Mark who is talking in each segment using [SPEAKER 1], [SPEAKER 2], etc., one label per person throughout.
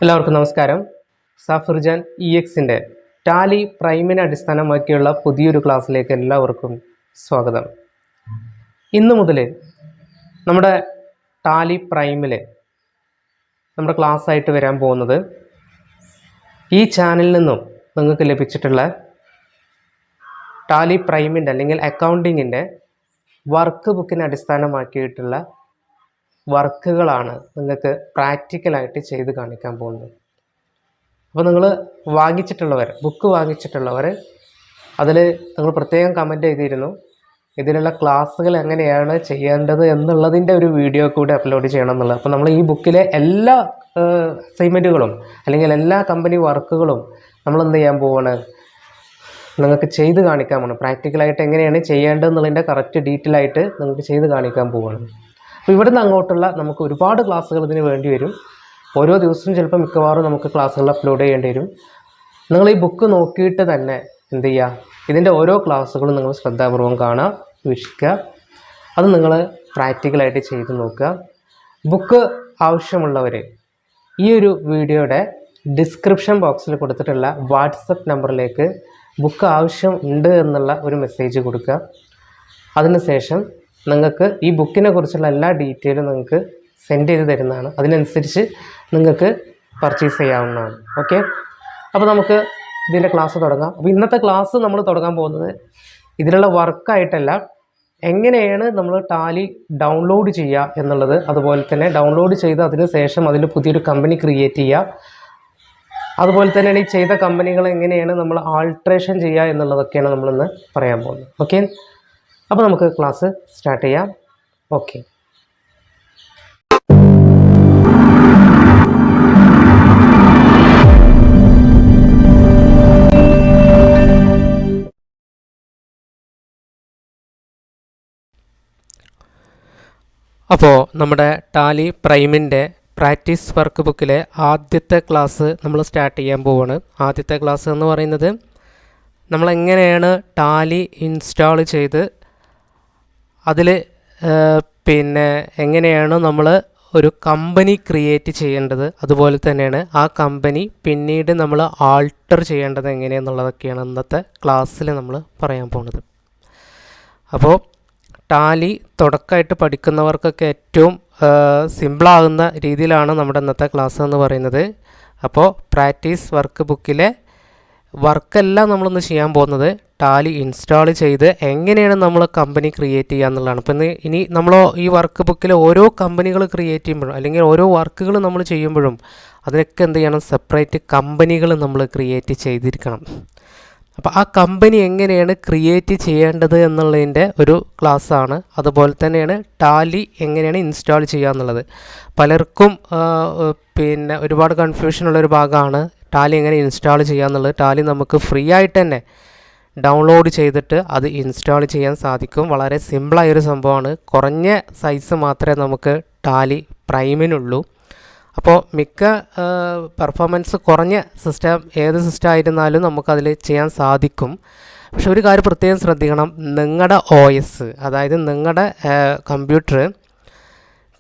[SPEAKER 1] എല്ലാവർക്കും നമസ്കാരം. സാഫിർജാൻ EXന്റെ ടാലി പ്രൈമിനെ അടിസ്ഥാനമാക്കിയുള്ള പുതിയൊരു ക്ലാസ്സിലേക്ക് എല്ലാവർക്കും സ്വാഗതം. ഇന്നു മുതൽ നമ്മുടെ ടാലി പ്രൈമിൽ നമ്മുടെ ക്ലാസ് ആയിട്ട് വരാൻ പോകുന്നത് ഈ ചാനലിൽ നിന്നും നിങ്ങൾക്ക് ലഭിച്ചിട്ടുള്ള ടാലി പ്രൈമിൻ്റെ അല്ലെങ്കിൽ അക്കൗണ്ടിങ്ങിൻ്റെ വർക്ക് ബുക്കിനെ അടിസ്ഥാനമാക്കിയിട്ടുള്ള വർക്കുകളാണ് നിങ്ങൾക്ക് പ്രാക്ടിക്കലായിട്ട് ചെയ്ത് കാണിക്കാൻ പോകുന്നത്. അപ്പോൾ നിങ്ങൾ ബുക്ക് വാങ്ങിച്ചിട്ടുള്ളവർ അതിൽ നിങ്ങൾ പ്രത്യേകം കമൻറ്റ് ചെയ്തിരുന്നു ഇതിലുള്ള ക്ലാസ്സുകൾ എങ്ങനെയാണ് ചെയ്യേണ്ടത് എന്നുള്ളതിൻ്റെ ഒരു വീഡിയോ കൂടി അപ്ലോഡ് ചെയ്യണം എന്നുള്ളത്. അപ്പോൾ നമ്മൾ ഈ ബുക്കിലെ എല്ലാ അസൈൻമെൻറ്റുകളും അല്ലെങ്കിൽ എല്ലാ കമ്പനി വർക്കുകളും നമ്മൾ എന്ത് ചെയ്യാൻ പോവാണ്, നിങ്ങൾക്ക് ചെയ്ത് കാണിക്കാൻ പോകണം. പ്രാക്ടിക്കലായിട്ട് എങ്ങനെയാണ് ചെയ്യേണ്ടതെന്നുള്ളതിൻ്റെ കറക്റ്റ് ഡീറ്റെയിൽ ആയിട്ട് നിങ്ങൾക്ക് ചെയ്ത് കാണിക്കാൻ പോവുകയാണ്. അപ്പോൾ ഇവിടുന്ന് അങ്ങോട്ടുള്ള നമുക്ക് ഒരുപാട് ക്ലാസ്സുകൾ ഇതിന് വേണ്ടി വരും. ഓരോ ദിവസവും ചിലപ്പോൾ മിക്കവാറും നമുക്ക് ക്ലാസ്സുകൾ അപ്ലോഡ് ചെയ്യേണ്ടി വരും. നിങ്ങൾ ഈ ബുക്ക് നോക്കിയിട്ട് തന്നെ എന്ത് ചെയ്യുക, ഇതിൻ്റെ ഓരോ ക്ലാസ്സുകളും നിങ്ങൾ ശ്രദ്ധാപൂർവം കാണുക, വീക്ഷിക്കുക. അത് നിങ്ങൾ പ്രാക്ടിക്കലായിട്ട് ചെയ്ത് നോക്കുക. ബുക്ക് ആവശ്യമുള്ളവർ ഈ ഒരു വീഡിയോയുടെ ഡിസ്ക്രിപ്ഷൻ ബോക്സിൽ കൊടുത്തിട്ടുള്ള വാട്സപ്പ് നമ്പറിലേക്ക് ബുക്ക് ആവശ്യം ഉണ്ട് എന്നുള്ള ഒരു മെസ്സേജ് കൊടുക്കുക. അതിനുശേഷം നിങ്ങൾക്ക് ഈ ബുക്കിനെ കുറിച്ചുള്ള എല്ലാ ഡീറ്റെയിലും നിങ്ങൾക്ക് സെൻഡ് ചെയ്ത് തരുന്നതാണ്. അതിനനുസരിച്ച് നിങ്ങൾക്ക് പർച്ചേസ് ചെയ്യാവുന്നതാണ്. ഓക്കെ, അപ്പോൾ നമുക്ക് ഇതിൻ്റെ ക്ലാസ് തുടങ്ങാം. അപ്പോൾ ഇന്നത്തെ ക്ലാസ് നമ്മൾ തുടങ്ങാൻ പോകുന്നത് ഇതിലുള്ള വർക്കായിട്ടല്ല, എങ്ങനെയാണ് നമ്മൾ ടാലി ഡൗൺലോഡ് ചെയ്യുക എന്നുള്ളത്, അതുപോലെ തന്നെ ഡൗൺലോഡ് ചെയ്ത് അതിന് ശേഷം അതിൽ പുതിയൊരു കമ്പനി ക്രിയേറ്റ് ചെയ്യുക, അതുപോലെ തന്നെ ഈ ചെയ്ത കമ്പനികൾ എങ്ങനെയാണ് നമ്മൾ ആൾട്രേഷൻ ചെയ്യുക എന്നുള്ളതൊക്കെയാണ് നമ്മളിന്ന് പറയാൻ പോകുന്നത്. ഓക്കെ, അപ്പോൾ നമുക്ക് ക്ലാസ് സ്റ്റാർട്ട് ചെയ്യാം. ഓക്കെ, അപ്പോൾ നമ്മുടെ ടാലി പ്രൈമിൻ്റെ പ്രാക്ടീസ് വർക്ക് ബുക്കിലെ ആദ്യത്തെ ക്ലാസ് നമ്മൾ സ്റ്റാർട്ട് ചെയ്യാൻ പോവുകയാണ്. ആദ്യത്തെ ക്ലാസ് എന്ന് പറയുന്നത് നമ്മളെങ്ങനെയാണ് ടാലി ഇൻസ്റ്റാൾ ചെയ്ത് അതിൽ എങ്ങനെയാണ് നമ്മൾ ഒരു കമ്പനി ക്രിയേറ്റ് ചെയ്യേണ്ടത്, അതുപോലെ തന്നെയാണ് ആ കമ്പനി പിന്നീട് നമ്മൾ ആൾട്ടർ ചെയ്യേണ്ടത് എങ്ങനെയെന്നുള്ളതൊക്കെയാണ് ഇന്നത്തെ ക്ലാസ്സിൽ നമ്മൾ പറയാൻ പോകുന്നത്. അപ്പോൾ ടാലി തുടക്കമായിട്ട് പഠിക്കുന്നവർക്കൊക്കെ ഏറ്റവും സിമ്പിളാകുന്ന രീതിയിലാണ് നമ്മുടെ ഇന്നത്തെ ക്ലാസ് എന്ന് പറയുന്നത്. അപ്പോൾ പ്രാക്ടീസ് വർക്ക് ബുക്കിലെ വർക്കെല്ലാം നമ്മളൊന്ന് ചെയ്യാൻ പോകുന്നത് ടാലി ഇൻസ്റ്റാൾ ചെയ്ത് എങ്ങനെയാണ് നമ്മൾ കമ്പനി ക്രിയേറ്റ് ചെയ്യുക എന്നുള്ളതാണ്. അപ്പം ഇനി നമ്മൾ ഈ വർക്ക് ബുക്കിൽ ഓരോ കമ്പനികൾ ക്രിയേറ്റ് ചെയ്യുമ്പോഴും അല്ലെങ്കിൽ ഓരോ വർക്കുകൾ നമ്മൾ ചെയ്യുമ്പോഴും അതിനൊക്കെ എന്ത് ചെയ്യണം, സെപ്പറേറ്റ് കമ്പനികൾ നമ്മൾ ക്രിയേറ്റ് ചെയ്തിരിക്കണം. അപ്പോൾ ആ കമ്പനി എങ്ങനെയാണ് ക്രിയേറ്റ് ചെയ്യേണ്ടത് എന്നുള്ളതിൻ്റെ ഒരു ക്ലാസ്സാണ്. അതുപോലെ തന്നെയാണ് ടാലി എങ്ങനെയാണ് ഇൻസ്റ്റാൾ ചെയ്യുക എന്നുള്ളത്. പലർക്കും ഒരുപാട് കൺഫ്യൂഷനുള്ളൊരു ഭാഗമാണ് ടാലി എങ്ങനെ ഇൻസ്റ്റാൾ ചെയ്യുക എന്നുള്ളത്. ടാലി നമുക്ക് ഫ്രീ ആയിട്ട് തന്നെ ഡൗൺലോഡ് ചെയ്തിട്ട് അത് ഇൻസ്റ്റാൾ ചെയ്യാൻ സാധിക്കും. വളരെ സിമ്പിളായൊരു സംഭവമാണ്. കുറഞ്ഞ സൈസ് മാത്രമേ നമുക്ക് ടാലി പ്രൈമിനുള്ളൂ. അപ്പോൾ മിക്ക പെർഫോമൻസ് കുറഞ്ഞ സിസ്റ്റം ഏത് സിസ്റ്റം ആയിരുന്നാലും നമുക്കതിൽ ചെയ്യാൻ സാധിക്കും. പക്ഷെ ഒരു കാര്യം പ്രത്യേകം ശ്രദ്ധിക്കണം, നിങ്ങളുടെ OS അതായത് നിങ്ങളുടെ കമ്പ്യൂട്ടർ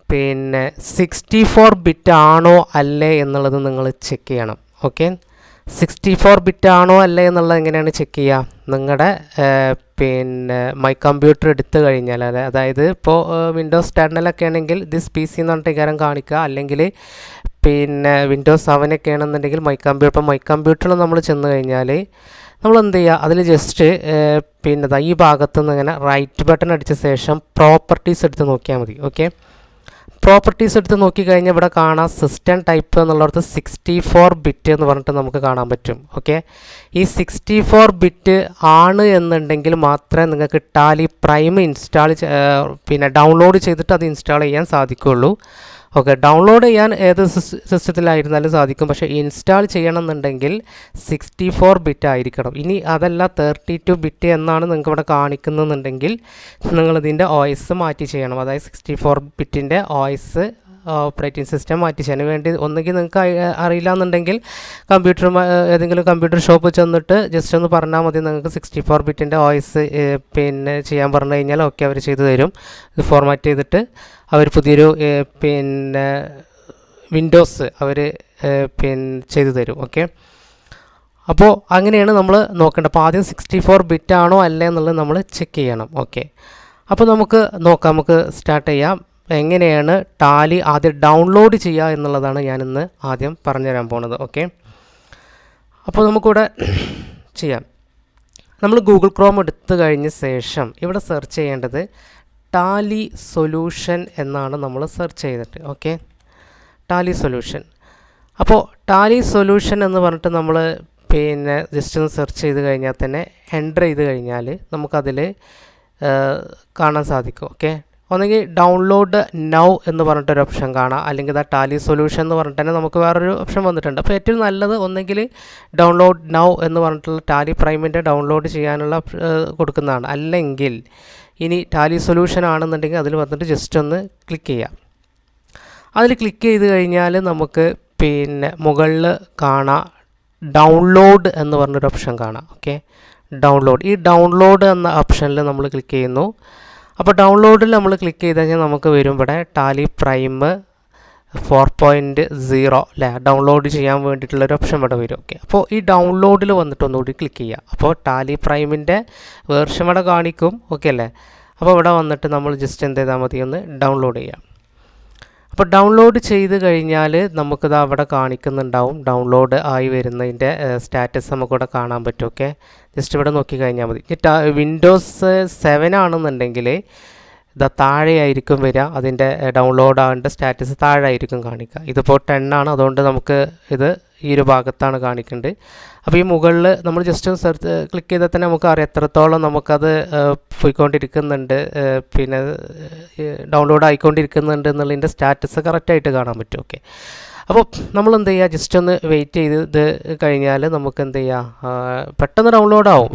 [SPEAKER 1] 64 ബിറ്റ് ആണോ അല്ലേ എന്നുള്ളത് നിങ്ങൾ ചെക്ക് ചെയ്യണം. ഓക്കെ, 64 ബിറ്റ് ആണോ അല്ലേ എന്നുള്ളത് എങ്ങനെയാണ് ചെക്ക് ചെയ്യുക, നിങ്ങളുടെ മൈ കമ്പ്യൂട്ടർ എടുത്തു കഴിഞ്ഞാൽ അതായത് ഇപ്പോൾ വിൻഡോസ് 10 ഒക്കെ ആണെങ്കിൽ ദിസ് PC എന്ന് പറഞ്ഞിട്ട് ഇക്കാരം കാണിക്കുക, അല്ലെങ്കിൽ വിൻഡോസ് 7 ഒക്കെ ആണെന്നുണ്ടെങ്കിൽ മൈ കമ്പ്യൂട്ടറിൽ നമ്മൾ ചെന്ന് കഴിഞ്ഞാൽ നമ്മൾ എന്ത് ചെയ്യുക, അതിൽ ജസ്റ്റ് ഈ ഭാഗത്തുനിന്ന് ഇങ്ങനെ റൈറ്റ് ബട്ടൺ അടിച്ച ശേഷം പ്രോപ്പർട്ടീസ് എടുത്ത് നോക്കിയാൽ മതി. ഓക്കെ, പ്രോപ്പർട്ടീസ് എടുത്ത് നോക്കിക്കഴിഞ്ഞാൽ ഇവിടെ കാണാം സിസ്റ്റം ടൈപ്പ് എന്നുള്ളടത്ത് 64 ബിറ്റ് എന്ന് പറഞ്ഞിട്ട് നമുക്ക് കാണാൻ പറ്റും. ഓക്കെ, ഈ 64 ബിറ്റ് ആണ് എന്നുണ്ടെങ്കിൽ മാത്രമേ നിങ്ങൾക്ക് ടാലി പ്രൈം ഡൗൺലോഡ് ചെയ്തിട്ട് അത് ഇൻസ്റ്റാൾ ചെയ്യാൻ സാധിക്കുകയുള്ളൂ. ഓക്കെ, ഡൗൺലോഡ് ചെയ്യാൻ ഏത് സിസ്റ്റത്തിലായിരുന്നാലും സാധിക്കും, പക്ഷേ ഇൻസ്റ്റാൾ ചെയ്യണമെന്നുണ്ടെങ്കിൽ 64 ബിറ്റ് ആയിരിക്കണം. ഇനി അതല്ല 32 ബിറ്റ് എന്നാണ് നിങ്ങൾക്ക് ഇവിടെ കാണിക്കുന്നുണ്ടെങ്കിൽ നിങ്ങളിതിൻ്റെ OS മാറ്റി ചെയ്യണം. അതായത് 64 ബിറ്റിൻ്റെ OS ഓപ്പറേറ്റിംഗ് സിസ്റ്റം മാറ്റി ചെയ്യാൻ വേണ്ടി ഒന്നുകിൽ നിങ്ങൾക്ക് അറിയില്ല എന്നുണ്ടെങ്കിൽ ഏതെങ്കിലും കമ്പ്യൂട്ടർ ഷോപ്പ് ചെന്നിട്ട് ജസ്റ്റ് ഒന്ന് പറഞ്ഞാൽ മതി. നിങ്ങൾക്ക് 64 ബിറ്റിൻ്റെ OS ചെയ്യാൻ പറഞ്ഞു കഴിഞ്ഞാൽ ഓക്കെ അവർ ചെയ്തു തരും. ഇത് ഫോർമാറ്റ് ചെയ്തിട്ട് അവർ പുതിയൊരു വിൻഡോസ് അവർ ചെയ്തു തരും. ഓക്കെ, അപ്പോൾ അങ്ങനെയാണ് നമ്മൾ നോക്കേണ്ടത്. അപ്പോൾ ആദ്യം 64 ബിറ്റ് ആണോ അല്ലേ എന്നുള്ളത് നമ്മൾ ചെക്ക് ചെയ്യണം. ഓക്കെ, അപ്പോൾ നമുക്ക് നോക്കാം, നമുക്ക് സ്റ്റാർട്ട് ചെയ്യാം. എങ്ങനെയാണ് ടാലി ആദ്യം ഡൗൺലോഡ് ചെയ്യുക എന്നുള്ളതാണ് ഞാനിന്ന് ആദ്യം പറഞ്ഞുതരാൻ പോകുന്നത്. ഓക്കെ, അപ്പോൾ നമുക്കിവിടെ ചെയ്യാം. നമ്മൾ ഗൂഗിൾ ക്രോം എടുത്തു കഴിഞ്ഞ ശേഷം ഇവിടെ സെർച്ച് ചെയ്യേണ്ടത് ടാലി സൊല്യൂഷൻ എന്നാണ് നമ്മൾ സെർച്ച് ചെയ്തിട്ട്. Okay, Tally solution. അപ്പോൾ ടാലി സൊല്യൂഷൻ എന്ന് പറഞ്ഞിട്ട് നമ്മൾ ജസ്റ്റ് ഒന്ന് സെർച്ച് ചെയ്ത് കഴിഞ്ഞാൽ തന്നെ എൻ്റർ ചെയ്ത് കഴിഞ്ഞാൽ നമുക്കതിൽ കാണാൻ സാധിക്കും. ഓക്കെ, ഒന്നെങ്കിൽ ഡൗൺലോഡ് നൗ എന്ന് പറഞ്ഞിട്ടൊരു ഓപ്ഷൻ കാണാം, അല്ലെങ്കിൽ ആ ടാലി സൊല്യൂഷൻ എന്ന് പറഞ്ഞിട്ട് തന്നെ നമുക്ക് വേറൊരു ഓപ്ഷൻ വന്നിട്ടുണ്ട്. അപ്പോൾ ഏറ്റവും നല്ലത് ഒന്നെങ്കിൽ ഡൗൺലോഡ് നൗ എന്ന് പറഞ്ഞിട്ടുള്ള ടാലി പ്രൈമിൻ്റെ ഡൗൺലോഡ് ചെയ്യാനുള്ള കൊടുക്കുന്നതാണ്. അല്ലെങ്കിൽ ഇനി ടാലി സൊല്യൂഷൻ ആണെന്നുണ്ടെങ്കിൽ അതിൽ വന്നിട്ട് ജസ്റ്റ് ഒന്ന് ക്ലിക്ക് ചെയ്യാം. അതിൽ ക്ലിക്ക് ചെയ്ത് കഴിഞ്ഞാൽ നമുക്ക് മുകളിൽ കാണാം ഡൗൺലോഡ് എന്ന് പറഞ്ഞൊരു ഓപ്ഷൻ കാണാം. Okay, download. ഈ ഡൗൺലോഡ് എന്ന ഓപ്ഷനിൽ നമ്മൾ ക്ലിക്ക് ചെയ്യുന്നു. അപ്പോൾ ഡൗൺലോഡിൽ നമ്മൾ ക്ലിക്ക് ചെയ്ത് കഴിഞ്ഞാൽ നമുക്ക് വരും ഇവിടെ ടാലി പ്രൈം 4.0 അല്ലേ, ഡൗൺലോഡ് ചെയ്യാൻ വേണ്ടിയിട്ടുള്ളൊരു ഓപ്ഷൻ ഇവിടെ വരും. ഓക്കെ, അപ്പോൾ ഈ ഡൗൺലോഡിൽ വന്നിട്ട് ഒന്നുകൂടി ക്ലിക്ക് ചെയ്യുക. അപ്പോൾ ടാലി പ്രൈമിൻ്റെ വേർഷൻ ഇവിടെ കാണിക്കും. ഓക്കെ അല്ലേ, അപ്പോൾ ഇവിടെ വന്നിട്ട് നമ്മൾ ജസ്റ്റ് എന്ത് ചെയ്താൽ മതി, ഒന്ന് ഡൗൺലോഡ് ചെയ്യാം. അപ്പോൾ ഡൗൺലോഡ് ചെയ്ത് കഴിഞ്ഞാൽ നമുക്കിത് അവിടെ കാണിക്കുന്നുണ്ടാവും, ഡൗൺലോഡ് ആയി വരുന്നതിൻ്റെ സ്റ്റാറ്റസ് നമുക്കിവിടെ കാണാൻ പറ്റും. ഓക്കെ, ജസ്റ്റ് ഇവിടെ നോക്കി കഴിഞ്ഞാൽ മതി. വിൻഡോസ് 7 ആണെന്നുണ്ടെങ്കിൽ ഇതാ താഴെയായിരിക്കും വരിക, അതിൻ്റെ ഡൗൺലോഡ് ആവേണ്ട സ്റ്റാറ്റസ് താഴെ ആയിരിക്കും കാണിക്കുക. ഇതിപ്പോൾ 10 ആണ്, അതുകൊണ്ട് നമുക്ക് ഇത് ഈ ഒരു ഭാഗത്താണ് കാണിക്കേണ്ടത്. അപ്പോൾ ഈ മുകളിൽ നമ്മൾ ജസ്റ്റ് ഒന്ന് ക്ലിക്ക് ചെയ്താൽ തന്നെ നമുക്ക് അറിയാം എത്രത്തോളം നമുക്കത് പോയിക്കൊണ്ടിരിക്കുന്നുണ്ട്, ഡൗൺലോഡ് ആയിക്കൊണ്ടിരിക്കുന്നുണ്ട് എന്നുള്ളതിൻ്റെ സ്റ്റാറ്റസ് കറക്റ്റായിട്ട് കാണാൻ പറ്റും. ഓക്കെ, അപ്പോൾ നമ്മൾ എന്ത് ചെയ്യുക, ജസ്റ്റ് ഒന്ന് വെയിറ്റ് ചെയ്ത് ഇത് കഴിഞ്ഞാൽ നമുക്ക് എന്ത് ചെയ്യുക, പെട്ടെന്ന് ഡൗൺലോഡ് ആവും.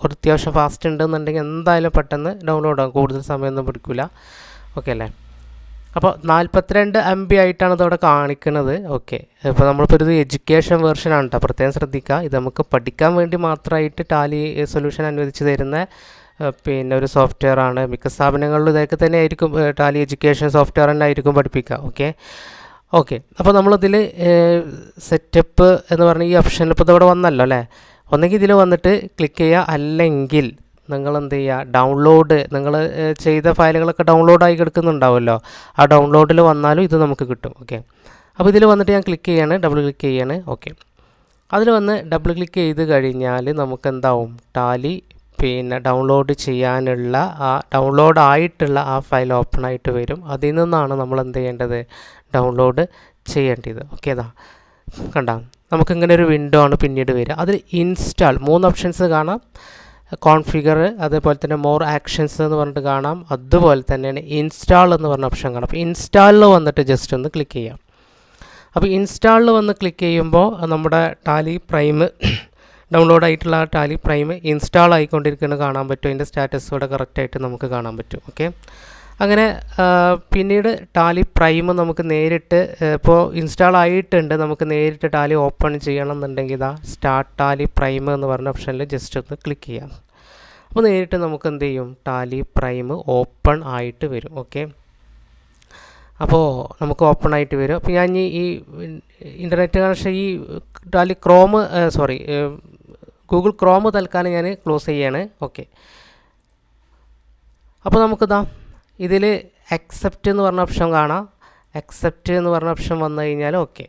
[SPEAKER 1] അത്യാവശ്യം ഫാസ്റ്റ് ഉണ്ടെന്നുണ്ടെങ്കിൽ എന്തായാലും പെട്ടെന്ന് ഡൗൺലോഡ് ആവും, കൂടുതൽ സമയമൊന്നും പിടിക്കില്ല. ഓക്കെ അല്ലേ, അപ്പോൾ 42 MB ആയിട്ടാണ് ഇതവിടെ കാണിക്കുന്നത്. ഓക്കെ, ഇപ്പോൾ നമ്മളിപ്പോൾ ഇത് എഡ്യൂക്കേഷൻ വേർഷനാണ് കേട്ടോ, പ്രത്യേകം ശ്രദ്ധിക്കുക. ഇത് നമുക്ക് പഠിക്കാൻ വേണ്ടി മാത്രമായിട്ട് ടാലി സൊല്യൂഷൻ അനുവദിച്ച് തരുന്ന ഒരു സോഫ്റ്റ്വെയർ ആണ്. മിക്ക സ്ഥാപനങ്ങളിലും ഇതൊക്കെ തന്നെ ആയിരിക്കും, ടാലി എഡ്യൂക്കേഷൻ സോഫ്റ്റ്വെയർ തന്നെ ആയിരിക്കും പഠിപ്പിക്കുക. ഓക്കെ, അപ്പോൾ നമ്മളിതിൽ സെറ്റപ്പ് എന്ന് പറഞ്ഞ ഈ ഓപ്ഷനിൽ ഇപ്പോൾ ഇതവിടെ വന്നല്ലോ അല്ലേ, ഒന്നെങ്കിൽ ഇതിൽ വന്നിട്ട് ക്ലിക്ക് ചെയ്യുക, അല്ലെങ്കിൽ നിങ്ങൾ എന്ത് ചെയ്യുക, ഡൗൺലോഡ് നിങ്ങൾ ചെയ്ത ഫയലുകളൊക്കെ ഡൗൺലോഡായി കിടക്കുന്നുണ്ടാവുമല്ലോ, ആ ഡൗൺലോഡിൽ വന്നാലും ഇത് നമുക്ക് കിട്ടും. ഓക്കെ, അപ്പോൾ ഇതിൽ വന്നിട്ട് ഞാൻ ക്ലിക്ക് ചെയ്യാണ്, ഡബിൾ ക്ലിക്ക് ചെയ്യാണ്. ഓക്കെ, അതിൽ വന്ന് ഡബിൾ ക്ലിക്ക് ചെയ്ത് കഴിഞ്ഞാൽ നമുക്ക് എന്താവും, ടാലി ഡൗൺലോഡ് ചെയ്യാനുള്ള ആ ഡൗൺലോഡ് ആയിട്ടുള്ള ആ ഫയൽ ഓപ്പൺ ആയിട്ട് വരും. അതിൽ നിന്നാണ് നമ്മൾ എന്ത് ചെയ്യേണ്ടത്, ഡൗൺലോഡ് ചെയ്യേണ്ടത്. ഓക്കെ, അതാ കണ്ട, നമുക്കിങ്ങനെ ഒരു വിൻഡോ ആണ് പിന്നീട് വരിക. അതിൽ ഇൻസ്റ്റാൾ 3 ഓപ്ഷൻസ് കാണാം, കോൺഫിഗർ, അതേപോലെ തന്നെ മോർ ആക്ഷൻസ് എന്ന് പറഞ്ഞിട്ട് കാണാം, അതുപോലെ തന്നെയാണ് ഇൻസ്റ്റാൾ എന്ന് പറഞ്ഞ ഓപ്ഷൻ കാണാം. അപ്പോൾ ഇൻസ്റ്റാളിൽ വന്നിട്ട് ജസ്റ്റ് ഒന്ന് ക്ലിക്ക് ചെയ്യാം. അപ്പോൾ ഇൻസ്റ്റാളിൽ വന്ന് ക്ലിക്ക് ചെയ്യുമ്പോൾ നമ്മുടെ ടാലി പ്രൈം ഡൗൺലോഡ് ആയിട്ടുള്ള ടാലി പ്രൈം ഇൻസ്റ്റാൾ ആയിക്കൊണ്ടിരിക്കുന്നത് കാണാൻ പറ്റും. അതിൻ്റെ സ്റ്റാറ്റസ് ഇവിടെ കറക്റ്റായിട്ട് നമുക്ക് കാണാൻ പറ്റും. ഓക്കെ, അങ്ങനെ പിന്നീട് ടാലി പ്രൈം നമുക്ക് നേരിട്ട് ഇപ്പോൾ ഇൻസ്റ്റാൾ ആയിട്ടുണ്ട്, നമുക്ക് നേരിട്ട് ടാലി ഓപ്പൺ ചെയ്യണമെന്നുണ്ടെങ്കിൽ ഇതാ സ്റ്റാർട്ട് ടാലി പ്രൈം എന്ന് പറഞ്ഞ ഓപ്ഷനിൽ ജസ്റ്റ് ഒന്ന് ക്ലിക്ക് ചെയ്യാം. അപ്പോൾ നേരിട്ട് നമുക്ക് എന്ത് ചെയ്യും, ടാലി പ്രൈം ഓപ്പൺ ആയിട്ട് വരും. ഓക്കെ, അപ്പോൾ നമുക്ക് ഓപ്പൺ ആയിട്ട് വരും. അപ്പോൾ ഞാൻ ഈ ഇൻ്റർനെറ്റ് കണക്ഷൻ ഈ ടാലി ഗൂഗിൾ ക്രോം തൽക്കാലം ഞാൻ ക്ലോസ് ചെയ്യാണ്. ഓക്കെ, അപ്പോൾ നമുക്കിതാ ഇതിൽ അക്സെപ്റ്റ് എന്ന് പറഞ്ഞ ഓപ്ഷൻ കാണാം. അക്സെപ്റ്റ് എന്ന് പറഞ്ഞ ഓപ്ഷൻ വന്നു കഴിഞ്ഞാൽ ഓക്കെ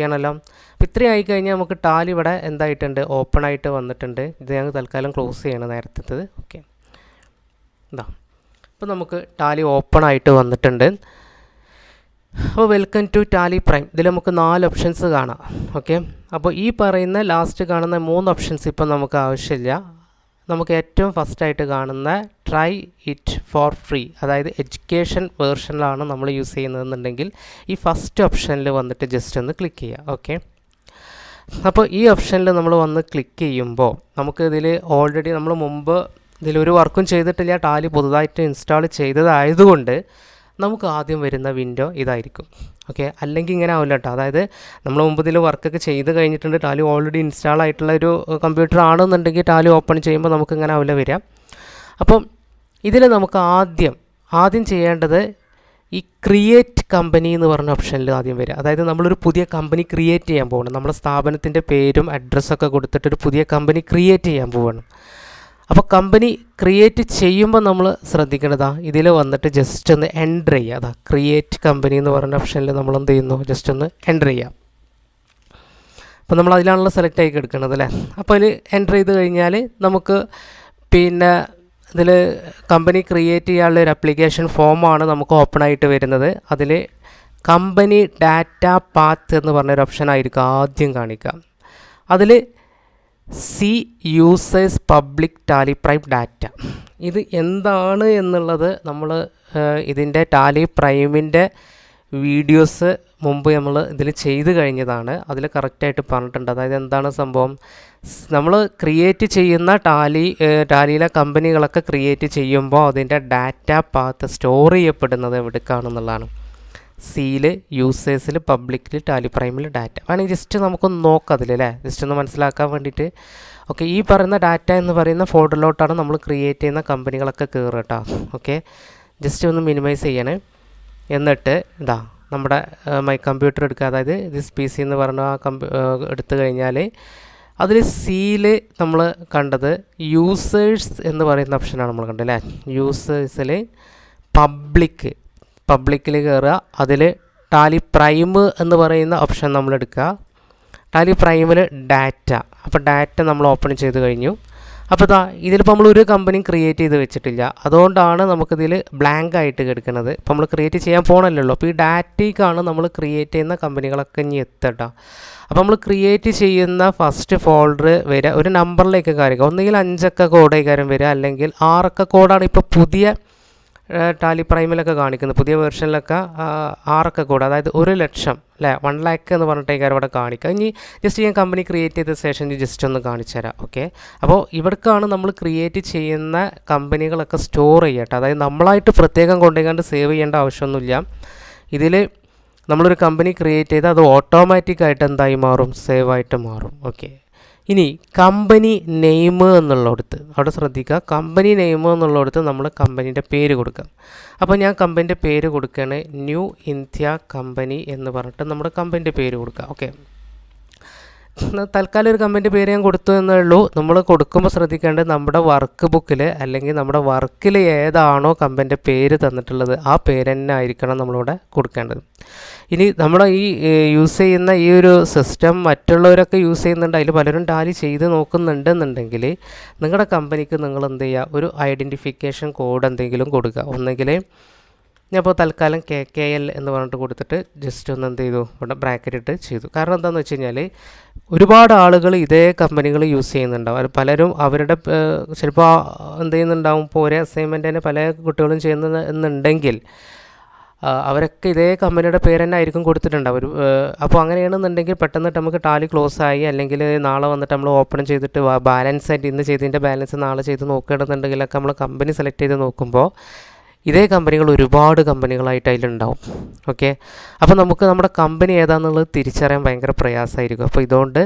[SPEAKER 1] ആണല്ലോ. അപ്പോൾ ഇത്രയും ആയിക്കഴിഞ്ഞാൽ നമുക്ക് ടാലി ഇവിടെ എന്തായിട്ടുണ്ട്, ഓപ്പൺ ആയിട്ട് വന്നിട്ടുണ്ട്. ഇത് ഞങ്ങൾ തൽക്കാലം ക്ലോസ് ചെയ്യണം നേരത്തേത്. ഓക്കെ, ഇതാ അപ്പോൾ നമുക്ക് ടാലി ഓപ്പൺ ആയിട്ട് വന്നിട്ടുണ്ട്. അപ്പോൾ വെൽക്കം ടു ടാലി പ്രൈം. ഇതിൽ നമുക്ക് 4 ഓപ്ഷൻസ് കാണാം. ഓക്കെ, അപ്പോൾ ഈ പറയുന്ന ലാസ്റ്റ് കാണുന്ന 3 ഓപ്ഷൻസ് ഇപ്പം നമുക്ക് ആവശ്യമില്ല. നമുക്ക് ഏറ്റവും ഫസ്റ്റായിട്ട് കാണുന്ന ട്രൈ ഇറ്റ് ഫോർ ഫ്രീ, അതായത് എഡ്യൂക്കേഷൻ വേർഷനിലാണ് നമ്മൾ യൂസ് ചെയ്യുന്നതെന്നുണ്ടെങ്കിൽ ഈ ഫസ്റ്റ് ഓപ്ഷനിൽ വന്നിട്ട് ജസ്റ്റ് ഒന്ന് ക്ലിക്ക് ചെയ്യുക. ഓക്കെ, അപ്പോൾ ഈ ഓപ്ഷനിൽ നമ്മൾ വന്ന് ക്ലിക്ക് ചെയ്യുമ്പോൾ നമുക്ക് ഇതിൽ ഓൾറെഡി നമ്മൾ മുമ്പ് ഇതിലൊരു വർക്കും ചെയ്തിട്ടില്ല, ടാലി പുതുതായിട്ട് ഇൻസ്റ്റാൾ ചെയ്തതായതുകൊണ്ട് നമുക്ക് ആദ്യം വരുന്ന വിൻഡോ ഇതായിരിക്കും. ഓക്കെ, അല്ലെങ്കിൽ ഇങ്ങനെ ആവില്ല കേട്ടോ. അതായത് നമ്മൾ മുമ്പ് ഇതിൽ വർക്കൊക്കെ ചെയ്ത് കഴിഞ്ഞിട്ടുണ്ട്, ടാലി ഓൾറെഡി ഇൻസ്റ്റാൾ ആയിട്ടുള്ള ഒരു കമ്പ്യൂട്ടർ ആണെന്നുണ്ടെങ്കിൽ ടാലി ഓപ്പൺ ചെയ്യുമ്പോൾ നമുക്ക് ഇങ്ങനെ ആവില്ല വരിക. അപ്പം ഇതിൽ നമുക്ക് ആദ്യം ചെയ്യേണ്ടത് ഈ ക്രിയേറ്റ് കമ്പനി എന്ന് പറഞ്ഞ ഓപ്ഷനിൽ ആദ്യം വരിക. അതായത് നമ്മളൊരു പുതിയ കമ്പനി ക്രിയേറ്റ് ചെയ്യാൻ പോകണം. നമ്മുടെ സ്ഥാപനത്തിൻ്റെ പേരും അഡ്രസ്സൊക്കെ കൊടുത്തിട്ടൊരു പുതിയ കമ്പനി ക്രിയേറ്റ് ചെയ്യാൻ പോകണം. അപ്പോൾ കമ്പനി ക്രിയേറ്റ് ചെയ്യുമ്പോൾ നമ്മൾ ശ്രദ്ധിക്കേണ്ടതാ ഇതിൽ വന്നിട്ട് ജസ്റ്റ് ഒന്ന് എൻ്റർ ചെയ്യുക. അതാ ക്രിയേറ്റ് കമ്പനി എന്ന് പറഞ്ഞ ഓപ്ഷനിൽ നമ്മൾ എന്ത് ചെയ്യുന്നു, ജസ്റ്റ് ഒന്ന് എൻ്റർ ചെയ്യാം. അപ്പോൾ നമ്മൾ അതിലാണല്ലോ സെലക്ട് ആയി എടുക്കുന്നത് അല്ലേ. അപ്പോൾ അതിൽ എൻ്റർ ചെയ്ത് കഴിഞ്ഞാൽ നമുക്ക് പിന്നെ ഇതിൽ കമ്പനി ക്രിയേറ്റ് ചെയ്യാനുള്ള ഒരു ആപ്ലിക്കേഷൻ ഫോമാണ് നമുക്ക് ഓപ്പൺ ആയിട്ട് വരുന്നത്. അതിൽ കമ്പനി ഡാറ്റ പാത്ത് എന്ന് പറഞ്ഞൊരു ഓപ്ഷൻ ആയിരിക്കും ആദ്യം കാണിക്കുക. അതിൽ C users public Tally prime data, ഇത് എന്താണ് എന്നുള്ളത് നമ്മൾ ഇതിൻ്റെ ടാലി പ്രൈമിൻ്റെ വീഡിയോസ് മുമ്പ് നമ്മൾ ഇതിൽ ചെയ്ത് കഴിഞ്ഞതാണ്. അതിൽ കറക്റ്റായിട്ട് പറഞ്ഞിട്ടുണ്ട്. അതായത് എന്താണ് സംഭവം, നമ്മൾ ക്രിയേറ്റ് ചെയ്യുന്ന ടാലിയിലെ കമ്പനികളൊക്കെ ക്രിയേറ്റ് ചെയ്യുമ്പോൾ അതിൻ്റെ ഡാറ്റ പാത്ത് സ്റ്റോർ ചെയ്യപ്പെടുന്നത് എവിടേക്കാണെന്നുള്ളതാണ്. സിയിൽ, യൂസേഴ്സിൽ, പബ്ലിക്കിൽ, ടാലി പ്രൈമിൽ ഡാറ്റ വേണമെങ്കിൽ ജസ്റ്റ് നമുക്കൊന്ന് നോക്കാം അതിൽ അല്ലേ, ജസ്റ്റ് ഒന്ന് മനസ്സിലാക്കാൻ വേണ്ടിയിട്ട്. ഓക്കെ, ഈ പറയുന്ന ഡാറ്റ എന്ന് പറയുന്ന ഫോൾഡറിലോട്ടാണ് നമ്മൾ ക്രിയേറ്റ് ചെയ്യുന്ന കമ്പനികളൊക്കെ കയറുക കേട്ടോ. ഓക്കെ, ജസ്റ്റ് ഒന്ന് മിനിമൈസ് ചെയ്യണേ. എന്നിട്ട് ഇതാ നമ്മുടെ മൈ കമ്പ്യൂട്ടർ എടുക്കുക. അതായത് ദിസ് PC എന്ന് പറഞ്ഞ എടുത്തു കഴിഞ്ഞാൽ അതിൽ സിയിൽ നമ്മൾ കണ്ടത് യൂസേഴ്സ് എന്ന് പറയുന്ന ഓപ്ഷനാണ് നമ്മൾ കണ്ടത് അല്ലേ. യൂസേഴ്സിൽ പബ്ലിക്കിൽ കയറുക. അതിൽ ടാലി പ്രൈം എന്ന് പറയുന്ന ഓപ്ഷൻ നമ്മൾ എടുക്കുക. ടാലി പ്രൈമിൽ ഡാറ്റ, അപ്പോൾ ഡാറ്റ നമ്മൾ ഓപ്പൺ ചെയ്ത് കഴിഞ്ഞു. അപ്പോൾ ഇതിലിപ്പോൾ നമ്മൾ ഒരു കമ്പനി ക്രിയേറ്റ് ചെയ്ത് വെച്ചിട്ടില്ല, അതുകൊണ്ടാണ് നമുക്കിതിൽ ബ്ലാങ്ക് ആയിട്ട് കിടക്കുന്നത്. ഇപ്പോൾ നമ്മൾ ക്രിയേറ്റ് ചെയ്യാൻ പോകണമല്ലോ. അപ്പോൾ ഈ ഡാറ്റയ്ക്കാണ് നമ്മൾ ക്രിയേറ്റ് ചെയ്യുന്ന കമ്പനികളൊക്കെ ഇനി എത്തട്ടോ. അപ്പോൾ നമ്മൾ ക്രിയേറ്റ് ചെയ്യുന്ന ഫസ്റ്റ് ഫോൾഡർ വരിക ഒരു നമ്പറിലേക്ക് കാര്യം, ഒന്നുകിൽ 5 അക്ക കോഡായിക്കാരം വരിക, അല്ലെങ്കിൽ 6 അക്ക കോഡാണ് ഇപ്പോൾ പുതിയ ടാലി പ്രൈമിലൊക്കെ കാണിക്കുന്നത്. പുതിയ വെർഷനിലൊക്കെ 6 അക്ക കോഡ്, അതായത് 1,00,000 അല്ലേ, 1 lakh എന്ന് പറഞ്ഞിട്ടേക്കാരം ഇവിടെ കാണിക്കുക. ഇനി ജസ്റ്റ് ഞാൻ കമ്പനി ക്രിയേറ്റ് ചെയ്ത ശേഷം ജസ്റ്റ് ഒന്ന് കാണിച്ചു തരാം. ഓക്കെ, അപ്പോൾ ഇവിടേക്കാണ് നമ്മൾ ക്രിയേറ്റ് ചെയ്യുന്ന കമ്പനികളൊക്കെ സ്റ്റോർ ചെയ്യട്ടെ. അതായത് നമ്മളായിട്ട് പ്രത്യേകം കൊണ്ടുപോയിക്കാണ്ട് സേവ് ചെയ്യേണ്ട ആവശ്യമൊന്നുമില്ല. ഇതിൽ നമ്മളൊരു കമ്പനി ക്രിയേറ്റ് ചെയ്താൽ അത് ഓട്ടോമാറ്റിക്കായിട്ട് എന്തായി മാറും, സേവ് ആയിട്ട് മാറും. ഓക്കെ, ഇനി കമ്പനി നെയിം എന്നുള്ളിടത്ത് അവിടെ ശ്രദ്ധിക്കുക. കമ്പനി നെയിം എന്നുള്ളിടത്ത് നമ്മൾ കമ്പനീൻ്റെ പേര് കൊടുക്കാം. അപ്പോൾ ഞാൻ കമ്പനീൻ്റെ പേര് കൊടുക്കുകയാണ് ന്യൂ ഇന്ത്യ കമ്പനി എന്ന് പറഞ്ഞിട്ട് നമ്മുടെ കമ്പനീൻ്റെ പേര് കൊടുക്കുക. ഓക്കെ, തൽക്കാലം ഒരു കമ്പനീൻ്റെ പേര് ഞാൻ കൊടുത്തു എന്നേ ഉള്ളൂ. നമ്മൾ കൊടുക്കുമ്പോൾ ശ്രദ്ധിക്കേണ്ടത് നമ്മുടെ വർക്ക് ബുക്കിൽ അല്ലെങ്കിൽ നമ്മുടെ വർക്കിൽ ഏതാണോ കമ്പനീൻ്റെ പേര് തന്നിട്ടുള്ളത് ആ പേര് തന്നെ ആയിരിക്കണം നമ്മളിവിടെ കൊടുക്കേണ്ടത്. ഇനി നമ്മുടെ ഈ യൂസ് ചെയ്യുന്ന ഈ ഒരു സിസ്റ്റം മറ്റുള്ളവരൊക്കെ യൂസ് ചെയ്യുന്നുണ്ട്, അതിൽ പലരും ടാലി ചെയ്ത് നോക്കുന്നുണ്ടെന്നുണ്ടെങ്കിൽ നിങ്ങളുടെ കമ്പനിക്ക് നിങ്ങൾ എന്ത് ചെയ്യുക, ഒരു ഐഡൻറ്റിഫിക്കേഷൻ കോഡ് എന്തെങ്കിലും കൊടുക്കുക. ഒന്നെങ്കിൽ ഞാനിപ്പോൾ തൽക്കാലം KKL എന്ന് പറഞ്ഞിട്ട് കൊടുത്തിട്ട് ജസ്റ്റ് ഒന്ന് എന്ത് ചെയ്തു, ഇവിടെ ബ്രാക്കറ്റ് ഇട്ട് ചെയ്തു. കാരണം എന്താണെന്ന് വെച്ച് കഴിഞ്ഞാൽ ഒരുപാട് ആളുകൾ ഇതേ കമ്പനികൾ യൂസ് ചെയ്യുന്നുണ്ടാവും. അത് പലരും അവരുടെ ചിലപ്പോൾ എന്ത് ചെയ്യുന്നുണ്ടാവും, ഇപ്പോൾ ഒരേ അസൈൻമെൻറ്റ് തന്നെ പല കുട്ടികളും ചെയ്യുന്നുണ്ടെങ്കിൽ അവരൊക്കെ ഇതേ കമ്പനിയുടെ പേര് തന്നെ ആയിരിക്കും കൊടുത്തിട്ടുണ്ടാവും. അപ്പോൾ അങ്ങനെയാണെന്നുണ്ടെങ്കിൽ പെട്ടെന്ന് നമുക്ക് ടാലി ക്ലോസ് ആയി, അല്ലെങ്കിൽ നാളെ വന്നിട്ട് നമ്മൾ ഓപ്പൺ ചെയ്തിട്ട് ബാലൻസ് ആയിട്ട് ഇന്ന് ചെയ്തതിൻ്റെ ബാലൻസ് നാളെ ചെയ്ത് നോക്കുകയാണെന്നുണ്ടെങ്കിലൊക്കെ നമ്മൾ കമ്പനി സെലക്ട് ചെയ്ത് നോക്കുമ്പോൾ ഇതേ കമ്പനികൾ ഒരുപാട് കമ്പനികളായിട്ട് അതിലുണ്ടാവും. ഓക്കെ, അപ്പോൾ നമുക്ക് നമ്മുടെ കമ്പനി ഏതാണെന്നുള്ളത് തിരിച്ചറിയാൻ ഭയങ്കര പ്രയാസമായിരിക്കും. അപ്പോൾ ഇതുകൊണ്ട്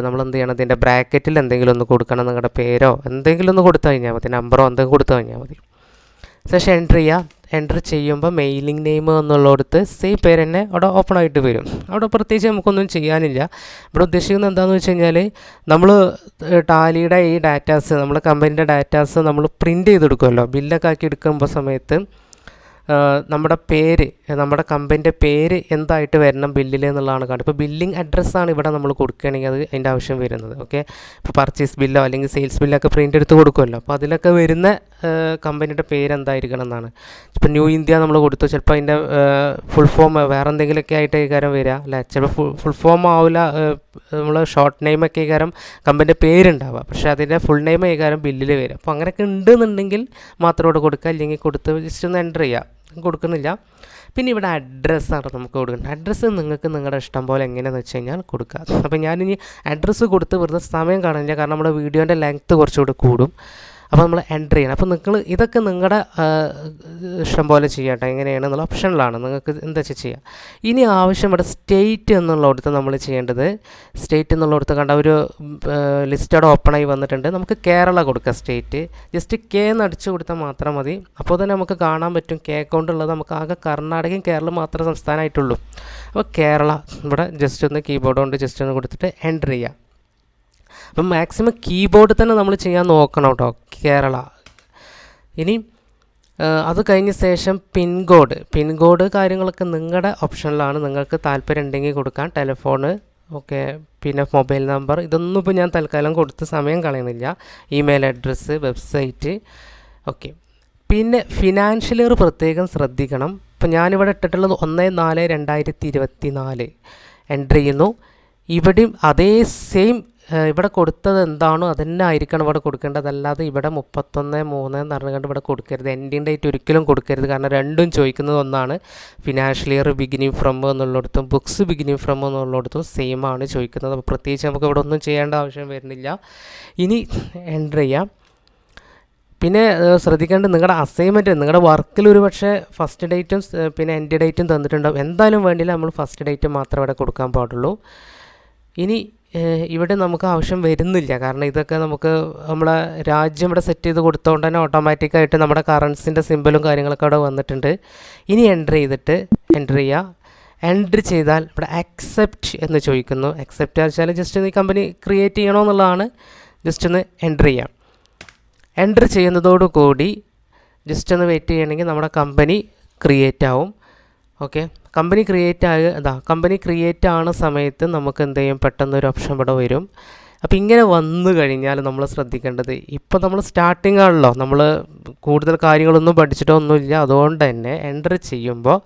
[SPEAKER 1] നമ്മൾ എന്ത് ചെയ്യണം, ഇതിൻ്റെ ബ്രാക്കറ്റിൽ എന്തെങ്കിലും ഒന്ന് കൊടുക്കണം, നിങ്ങളുടെ പേരോ എന്തെങ്കിലും ഒന്ന് കൊടുത്തു കഴിഞ്ഞാൽ മതി, നമ്പറോ എന്തെങ്കിലും കൊടുത്തു കഴിഞ്ഞാൽ മതി. ശേഷം എൻ്റർ ചെയ്യുക. എൻ്റർ ചെയ്യുമ്പോൾ മെയിലിംഗ് നെയിം എന്നുള്ളിടത്ത് സെയിം പേര് തന്നെ അവിടെ ഓപ്പൺ ആയിട്ട് വരും. അവിടെ പ്രത്യേകിച്ച് നമുക്കൊന്നും ചെയ്യാനില്ല. ഇവിടെ ഉദ്ദേശിക്കുന്നത് എന്താണെന്ന് വെച്ച് കഴിഞ്ഞാൽ നമ്മൾ ടാലിയുടെ ഈ ഡാറ്റാസ്, നമ്മുടെ കമ്പനീൻ്റെ ഡാറ്റാസ് നമ്മൾ പ്രിൻ്റ് ചെയ്തെടുക്കുമല്ലോ, ബില്ലൊക്കെ ആക്കി എടുക്കുമ്പോൾ സമയത്ത് നമ്മുടെ പേര്, നമ്മുടെ കമ്പനീൻ്റെ പേര് എന്തായിട്ട് വരണം ബില്ലിൽ എന്നുള്ളതാണ് കാണുന്നത്. ഇപ്പോൾ ബില്ലിംഗ് അഡ്രസ്സാണ് ഇവിടെ നമ്മൾ കൊടുക്കുകയാണെങ്കിൽ അത് അതിൻ്റെ ആവശ്യം വരുന്നത്. ഓക്കെ, ഇപ്പോൾ പർച്ചേസ് ബില്ലോ അല്ലെങ്കിൽ സെയിൽസ് ബില്ലൊക്കെ പ്രിൻ്റ് എടുത്ത് കൊടുക്കുമല്ലോ, അപ്പോൾ അതിലൊക്കെ വരുന്ന കമ്പനിയുടെ പേര് എന്തായിരിക്കണം എന്നാണ്. ഇപ്പോൾ ന്യൂ ഇന്ത്യ നമ്മൾ കൊടുത്തു, ചിലപ്പോൾ അതിൻ്റെ ഫുൾ ഫോം വേറെ എന്തെങ്കിലുമൊക്കെ ആയിട്ട് കാരം വരിക അല്ലേ, ചിലപ്പോൾ ഫുൾ ഫോം ആവില്ല, നമ്മൾ ഷോർട്ട് നെയിമൊക്കെ കാരം കമ്പനിൻ്റെ പേരുണ്ടാവുക, പക്ഷേ അതിൻ്റെ ഫുൾ നെയിം കാരം ബില്ലിൽ വരിക. അപ്പോൾ അങ്ങനെയൊക്കെ ഉണ്ടെന്നുണ്ടെങ്കിൽ മാത്രം ഇവിടെ കൊടുക്കുക, അല്ലെങ്കിൽ കൊടുത്ത് ജസ്റ്റ് ഒന്ന് എൻ്റർ ചെയ്യുക. കൊടുക്കുന്നില്ല. പിന്നെ ഇവിടെ അഡ്രസ്സാണ് നമുക്ക് കൊടുക്കുന്നത്. അഡ്രസ്സ് നിങ്ങൾക്ക് നിങ്ങളുടെ ഇഷ്ടം പോലെ എങ്ങനെയാണെന്ന് വെച്ച് കഴിഞ്ഞാൽ കൊടുക്കുക. അപ്പോൾ ഞാനിനി അഡ്രസ്സ് കൊടുത്ത് വെറുതെ സമയം കാണില്ല, കാരണം നമ്മുടെ വീഡിയോൻ്റെ ലെങ്ത്ത് കുറച്ചുകൂടി കൂടും. അപ്പോൾ നമ്മൾ എൻ്റർ ചെയ്യണം. അപ്പോൾ നിങ്ങൾ ഇതൊക്കെ നിങ്ങളുടെ ഇഷ്ടം പോലെ ചെയ്യട്ടെ, എങ്ങനെയാണെന്നുള്ള ഓപ്ഷനിലാണ്, നിങ്ങൾക്ക് എന്താ വെച്ചാൽ ചെയ്യാം. ഇനി ആവശ്യം ഇവിടെ സ്റ്റേറ്റ് എന്നുള്ളിടത്ത് നമ്മൾ ചെയ്യേണ്ടത്, സ്റ്റേറ്റ് എന്നുള്ളിടത്ത് കണ്ട ഒരു ലിസ്റ്റ് അവിടെ ഓപ്പണായി വന്നിട്ടുണ്ട്. നമുക്ക് കേരള കൊടുക്കുക, സ്റ്റേറ്റ് ജസ്റ്റ് കെ എന്ന് അടിച്ചു കൊടുത്താൽ മാത്രം മതി. അപ്പോൾ തന്നെ നമുക്ക് കാണാൻ പറ്റും കെ അക്കൗണ്ട് ഉള്ളത് നമുക്ക് ആകെ കർണാടകയും കേരളം മാത്രമേ സംസ്ഥാനമായിട്ടുള്ളൂ. അപ്പോൾ കേരള ഇവിടെ ജസ്റ്റ് ഒന്ന് കീബോർഡ് കൊണ്ട് ജസ്റ്റ് ഒന്ന് കൊടുത്തിട്ട് എൻ്റർ ചെയ്യുക. അപ്പം മാക്സിമം കീബോർഡ് തന്നെ നമ്മൾ ചെയ്യാൻ നോക്കണം കേട്ടോ, കേരള. ഇനി അത് കഴിഞ്ഞ ശേഷം പിൻകോഡ് കാര്യങ്ങളൊക്കെ നിങ്ങളുടെ ഓപ്ഷനിലാണ്, നിങ്ങൾക്ക് താല്പര്യം ഉണ്ടെങ്കിൽ കൊടുക്കാം. ടെലിഫോണ്, ഓക്കെ, പിന്നെ മൊബൈൽ നമ്പർ, ഇതൊന്നും ഇപ്പോൾ ഞാൻ തൽക്കാലം കൊടുത്ത് സമയം കളയുന്നില്ല. Email address, website, okay. പിന്നെ ഫിനാൻഷ്യൽ ഇയർ പ്രത്യേകം ശ്രദ്ധിക്കണം. ഇപ്പോൾ ഞാനിവിടെ ഇട്ടിട്ടുള്ളത് 1/4/2024 എൻ്റർ ചെയ്യുന്നു. ഇവിടെയും അതേ സെയിം ഇവിടെ കൊടുത്തത് എന്താണോ അതന്നെ ആയിരിക്കണം ഇവിടെ കൊടുക്കേണ്ടത്. അല്ലാതെ ഇവിടെ 31/3 എന്ന് പറഞ്ഞുകൊണ്ട് ഇവിടെ കൊടുക്കരുത്. എൻഡിങ് ഡേറ്റ് ഒരിക്കലും കൊടുക്കരുത്. കാരണം രണ്ടും ചോദിക്കുന്നത് ഒന്നാണ്. ഫിനാൻഷ്യൽ ഇയർ ബിഗിനിങ് ഫ്രം എന്നുള്ളിടത്തും ബുക്സ് ബിഗിനിങ് ഫ്രം എന്നുള്ളിടത്തും സെയിം ആണ് ചോദിക്കുന്നത്. അപ്പോൾ പ്രത്യേകിച്ച് നമുക്ക് ഇവിടെ ഒന്നും ചെയ്യേണ്ട ആവശ്യം വരുന്നില്ല. ഇനി എൻ്റർ ചെയ്യാം. പിന്നെ ശ്രദ്ധിക്കേണ്ടത് നിങ്ങളുടെ അസൈൻമെൻറ്റ്, നിങ്ങളുടെ വർക്കിൽ ഒരു പക്ഷേ ഫസ്റ്റ് ഡേറ്റും പിന്നെ എൻഡ് ഡേറ്റും തന്നിട്ടുണ്ടാവും. എന്തായാലും വേണ്ടിയില്ല, നമ്മൾ ഫസ്റ്റ് ഡേറ്റ് മാത്രമേ ഇവിടെ കൊടുക്കാൻ പാടുള്ളൂ. ഇനി ഇവിടെ നമുക്ക് ആവശ്യം വരുന്നില്ല, കാരണം ഇതൊക്കെ നമുക്ക് നമ്മളെ രാജ്യം ഇവിടെ സെറ്റ് ചെയ്ത് കൊടുത്തുകൊണ്ട് തന്നെ ഓട്ടോമാറ്റിക്കായിട്ട് നമ്മുടെ കറൻസിൻ്റെ സിമ്പിളും കാര്യങ്ങളൊക്കെ അവിടെ വന്നിട്ടുണ്ട്. ഇനി എൻ്റർ ചെയ്യുക. എൻ്റർ ചെയ്താൽ ഇവിടെ അക്സെപ്റ്റ് എന്ന് ചോദിക്കുന്നു. അക്സെപ്റ്റ് വെച്ചാൽ ജസ്റ്റ് ഒന്ന് ഈ കമ്പനി ക്രിയേറ്റ് ചെയ്യണമെന്നുള്ളതാണ്. ജസ്റ്റ് ഒന്ന് എൻ്റർ ചെയ്യാം. എൻ്റർ ചെയ്യുന്നതോടുകൂടി ജസ്റ്റ് ഒന്ന് വെയിറ്റ് ചെയ്യണമെങ്കിൽ നമ്മുടെ കമ്പനി ക്രിയേറ്റ് ആവും. ഓക്കെ, കമ്പനി ക്രിയേറ്റ് ആവുന്ന സമയത്ത് നമുക്ക് എന്ത് ചെയ്യും, പെട്ടെന്നൊരു ഓപ്ഷൻ ഇവിടെ വരും. അപ്പോൾ ഇങ്ങനെ വന്നു കഴിഞ്ഞാൽ നമ്മൾ ശ്രദ്ധിക്കേണ്ടത്, ഇപ്പോൾ നമ്മൾ സ്റ്റാർട്ടിംഗ് ആണല്ലോ, നമ്മൾ കൂടുതൽ കാര്യങ്ങളൊന്നും പഠിച്ചിട്ടൊന്നുമില്ല. അതുകൊണ്ട് തന്നെ എൻ്റർ ചെയ്യുമ്പോൾ